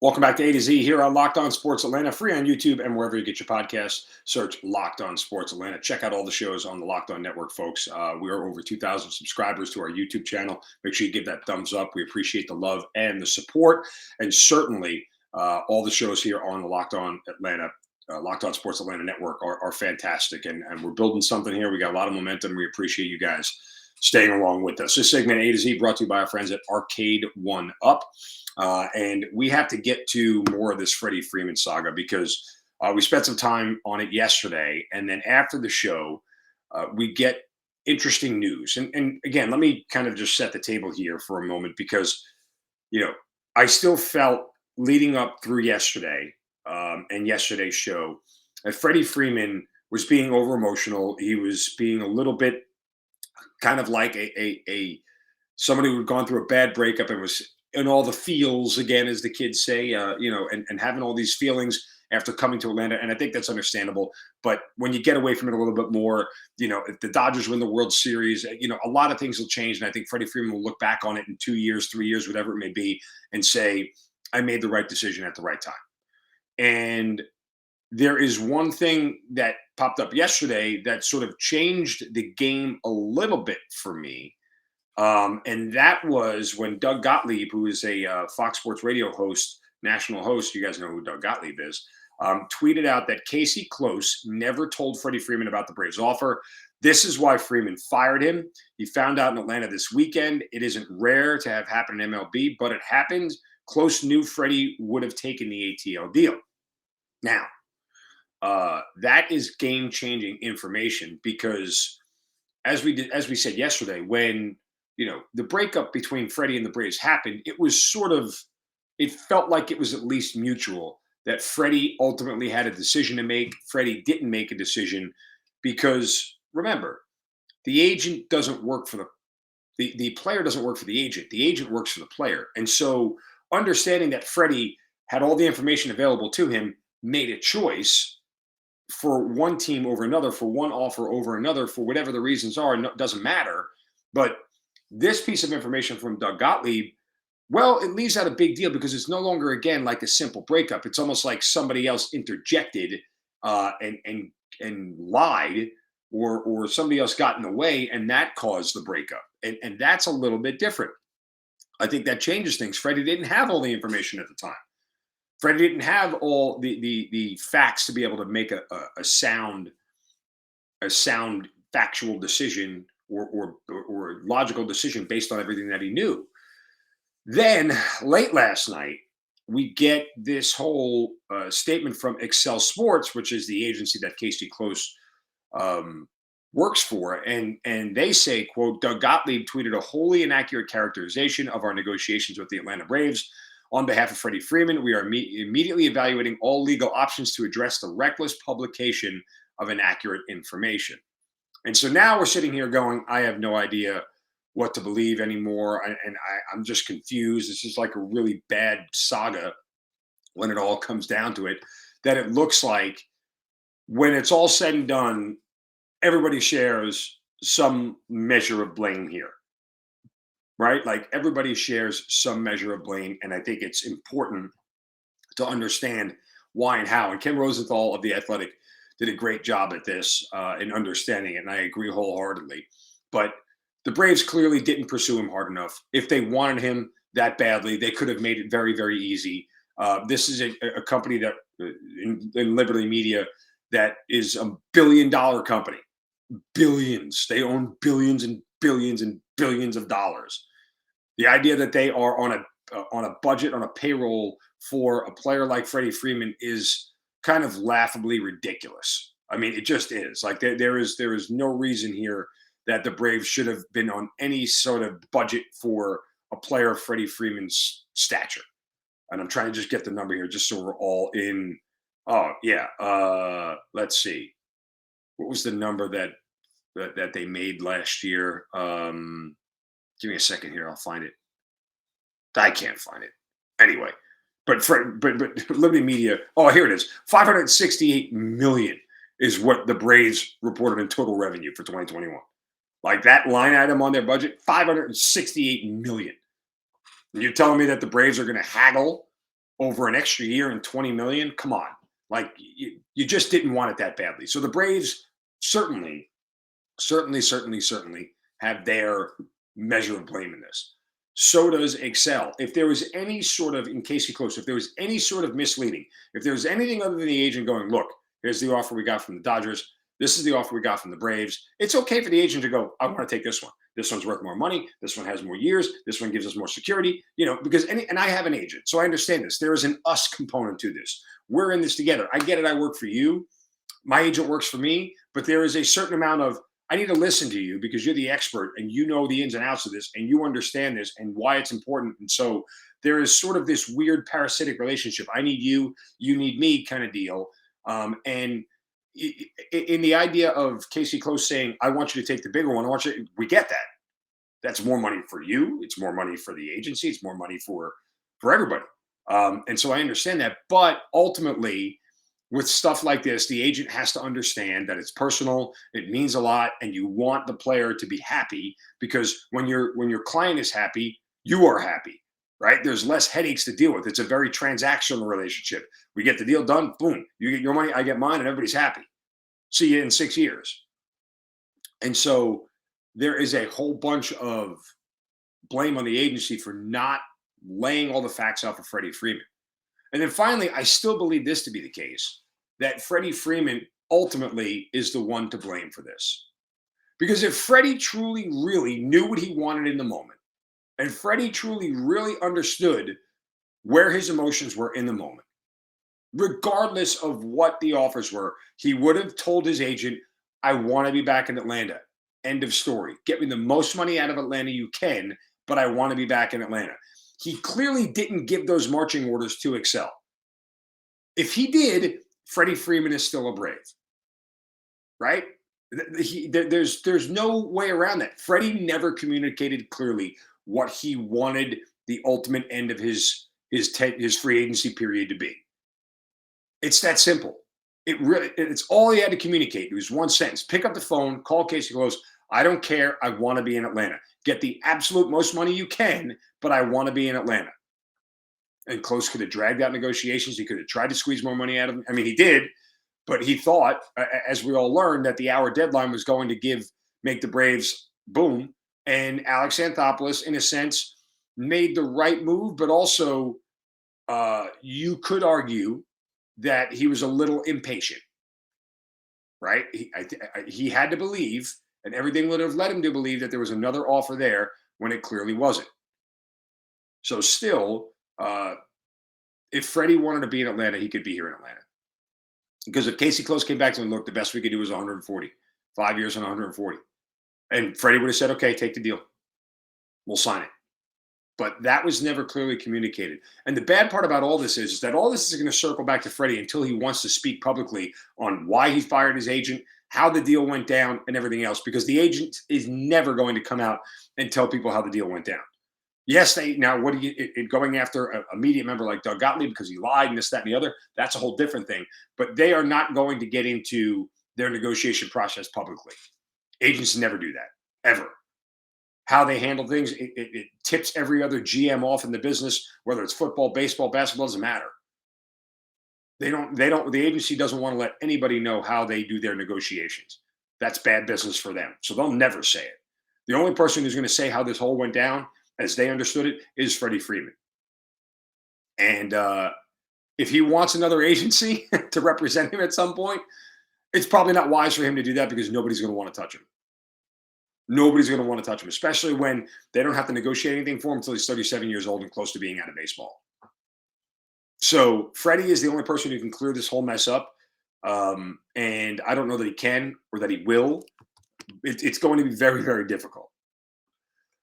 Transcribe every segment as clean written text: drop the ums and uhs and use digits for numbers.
Welcome back to A to Z here on Locked On Sports Atlanta, free on YouTube and wherever you get your podcasts. Search Locked On Sports Atlanta. Check out all the shows on the Locked On Network, folks. We are over 2,000 subscribers to our YouTube channel. Make sure you give that thumbs up. We appreciate the love and the support. And certainly all the shows here on the Locked On Atlanta, Locked On Sports Atlanta Network are fantastic. And we're building something here. We got a lot of momentum. We appreciate you guys staying along with us. This segment A to Z brought to you by our friends at Arcade One Up. And we have to get to more of this Freddie Freeman saga because we spent some time on it yesterday. And then after the show, we get interesting news. And again, let me kind of just set the table here for a moment because, I still felt leading up through yesterday and yesterday's show that Freddie Freeman was being over emotional. He was being a little bit kind of like a somebody who had gone through a bad breakup and was in all the feels again, as the kids say, and having all these feelings after coming to Atlanta. And I think that's understandable. But when you get away from it a little bit more, if the Dodgers win the World Series, a lot of things will change. And I think Freddie Freeman will look back on it in 2 years, 3 years, whatever it may be, and say, I made the right decision at the right time. And there is one thing that popped up yesterday that sort of changed the game a little bit for me. And that was when Doug Gottlieb, who is a Fox Sports Radio host, national host, you guys know who Doug Gottlieb is, tweeted out that Casey Close never told Freddie Freeman about the Braves offer. This is why Freeman fired him. He found out in Atlanta this weekend. It isn't rare to have happen in MLB, but it happened. Close knew Freddie would have taken the ATL deal. Now, that is game-changing information because, as we said yesterday, when the breakup between Freddie and the Braves happened, it felt like it was at least mutual that Freddie ultimately had a decision to make. Freddie didn't make a decision because, remember, the agent doesn't work for the player doesn't work for the agent. The agent works for the player. And so understanding that Freddie had all the information available to him made a choice for one team over another, for one offer over another, for whatever the reasons are, doesn't matter. But this piece of information from Doug Gottlieb, well, it leaves out a big deal because it's no longer, again, like a simple breakup. It's almost like somebody else interjected and lied, or somebody else got in the way, and that caused the breakup. And that's a little bit different. I think that changes things. Freddie didn't have all the information at the time. Freddie didn't have all the facts to be able to make a sound factual decision or logical decision based on everything that he knew. Then late last night, we get this whole statement from Excel Sports, which is the agency that Casey Close works for, and they say, quote, Doug Gottlieb tweeted a wholly inaccurate characterization of our negotiations with the Atlanta Braves. On behalf of Freddie Freeman, we are immediately evaluating all legal options to address the reckless publication of inaccurate information. And so now we're sitting here going, I have no idea what to believe anymore. I'm just confused. This is like a really bad saga when it all comes down to it, that it looks like when it's all said and done, everybody shares some measure of blame here, right? Like everybody shares some measure of blame. And I think it's important to understand why and how. And Ken Rosenthal of The Athletic did a great job at this in understanding it, and I agree wholeheartedly. But the Braves clearly didn't pursue him hard enough. If they wanted him that badly, they could have made it very, very easy. This is a company that in Liberty Media that is $1 billion company. Billions. They own billions and billions and billions of dollars. The idea that they are on a budget, on a payroll for a player like Freddie Freeman is kind of laughably ridiculous. I mean, it just is. Like there is no reason here that the Braves should have been on any sort of budget for a player of Freddie Freeman's stature. And I'm trying to just get the number here just so we're all in. Oh, yeah. Let's see. What was the number that they made last year? Give me a second here. I'll find it. I can't find it. Anyway, but Liberty Media. Oh, here it is. $568 million is what the Braves reported in total revenue for 2021. Like that line item on their budget, $568 million. And you're telling me that the Braves are going to haggle over an extra year and 20 million. Come on. Like you just didn't want it that badly. So the Braves certainly, certainly have their measure of blame in this. So does Excel. If there was any sort of, in Casey Close, if there was any sort of misleading, if there was anything other than the agent going, look, here's the offer we got from the Dodgers. This is the offer we got from the Braves. It's okay for the agent to go, I want to take this one. This one's worth more money. This one has more years. This one gives us more security, because and I have an agent. So I understand this. There is an us component to this. We're in this together. I get it. I work for you. My agent works for me, but there is a certain amount of, I need to listen to you because you're the expert and you know the ins and outs of this and you understand this and why it's important. And so there is sort of this weird parasitic relationship. I need you, you need me kind of deal. And in the idea of Casey Close saying, I want you to take the bigger one, we get that. That's more money for you. It's more money for the agency. It's more money for everybody. And so I understand that. But ultimately, with stuff like this, the agent has to understand that it's personal, it means a lot, and you want the player to be happy because when your client is happy, you are happy, right? There's less headaches to deal with. It's a very transactional relationship. We get the deal done, boom, you get your money, I get mine, and everybody's happy. See you in 6 years. And so there is a whole bunch of blame on the agency for not laying all the facts out for Freddie Freeman. And then finally, I still believe this to be the case, that Freddie Freeman ultimately is the one to blame for this. Because if Freddie truly, really knew what he wanted in the moment, and Freddie truly, really understood where his emotions were in the moment, regardless of what the offers were, he would have told his agent, I want to be back in Atlanta. End of story. Get me the most money out of Atlanta you can, but I want to be back in Atlanta. He clearly didn't give those marching orders to Excel. If he did, Freddie Freeman is still a Brave, right? There's no way around that. Freddie never communicated clearly what he wanted the ultimate end of his free agency period to be. It's that simple. It's all he had to communicate. It was one sentence. Pick up the phone, call Casey Close. I don't care. I want to be in Atlanta. Get the absolute most money you can, but I want to be in Atlanta. And Close could have dragged out negotiations. He could have tried to squeeze more money out of him. I mean, he did, but he thought, as we all learned, that the hour deadline was going to make the Braves boom. And Alex Anthopoulos, in a sense, made the right move, but also you could argue that he was a little impatient, right? He had to believe, and everything would have led him to believe that there was another offer there when it clearly wasn't. So still, if Freddie wanted to be in Atlanta, he could be here in Atlanta. Because if Casey Close came back to him, look, the best we could do was 140, 5 years on 140. And Freddie would have said, okay, take the deal. We'll sign it. But that was never clearly communicated. And the bad part about all this is that all this is going to circle back to Freddie until he wants to speak publicly on why he fired his agent, how the deal went down, and everything else, because the agent is never going to come out and tell people how the deal went down. Yes, going after a media member like Doug Gottlieb because he lied and this, that, and the other, that's a whole different thing. But they are not going to get into their negotiation process publicly. Agents never do that, ever. How they handle things, it tips every other GM off in the business, whether it's football, baseball, basketball, doesn't matter. The agency doesn't want to let anybody know how they do their negotiations. That's bad business for them. So they'll never say it. The only person who's going to say how this whole went down, as they understood it, is Freddie Freeman. And if he wants another agency to represent him at some point, it's probably not wise for him to do that because nobody's going to want to touch him. Nobody's going to want to touch him, especially when they don't have to negotiate anything for him until he's 37 years old and close to being out of baseball. So Freddie is the only person who can clear this whole mess up. And I don't know that he can or that he will. It's going to be very, very difficult.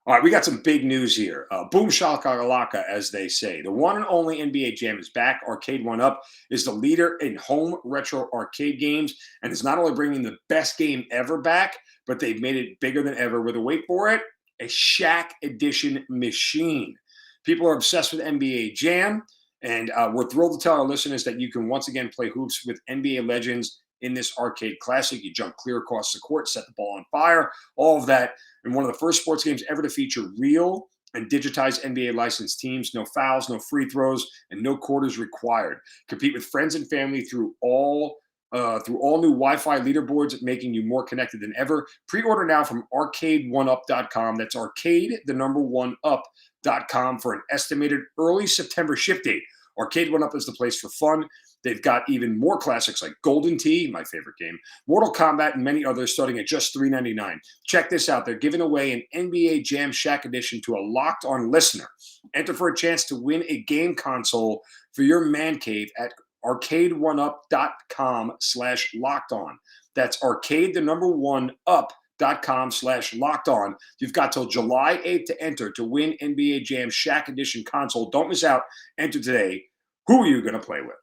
All right, we got some big news here. Boom shakalaka, as they say. The one and only NBA Jam is back. Arcade One Up is the leader in home retro arcade games and is not only bringing the best game ever back, but they've made it bigger than ever with, wait for it, a Shaq Edition machine. People are obsessed with NBA Jam, and we're thrilled to tell our listeners that you can once again play hoops with NBA legends in this arcade classic. You jump clear across the court, set the ball on fire, all of that. And one of the first sports games ever to feature real and digitize NBA licensed teams. No fouls, no free throws, and no quarters required. Compete with friends and family through all new Wi-Fi leaderboards, making you more connected than ever. Pre-order now from arcade1up.com. That's arcade, the number one up.com for an estimated early September ship date. Arcade One Up is the place for fun. They've got even more classics like Golden Tee, my favorite game, Mortal Kombat, and many others starting at just $3.99. Check this out. They're giving away an NBA Jam Shack edition to a Locked On listener. Enter for a chance to win a game console for your man cave at arcade1up.com/locked on. That's arcade, the number one up.com/locked on. You've got till July 8th to enter to win NBA Jam Shack Edition console. Don't miss out. Enter today. Who are you going to play with?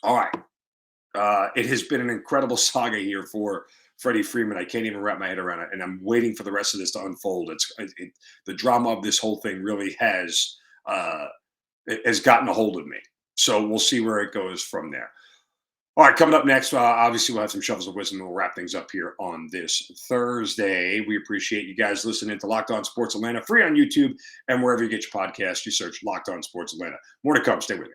All right. It has been an incredible saga here for Freddie Freeman. I can't even wrap my head around it, and I'm waiting for the rest of this to unfold. The drama of this whole thing really has gotten a hold of me. So we'll see where it goes from there. All right, coming up next, obviously we'll have some shovels of wisdom, and we'll wrap things up here on this Thursday. We appreciate you guys listening to Locked On Sports Atlanta, free on YouTube and wherever you get your podcasts. You search Locked On Sports Atlanta. More to come. Stay with me.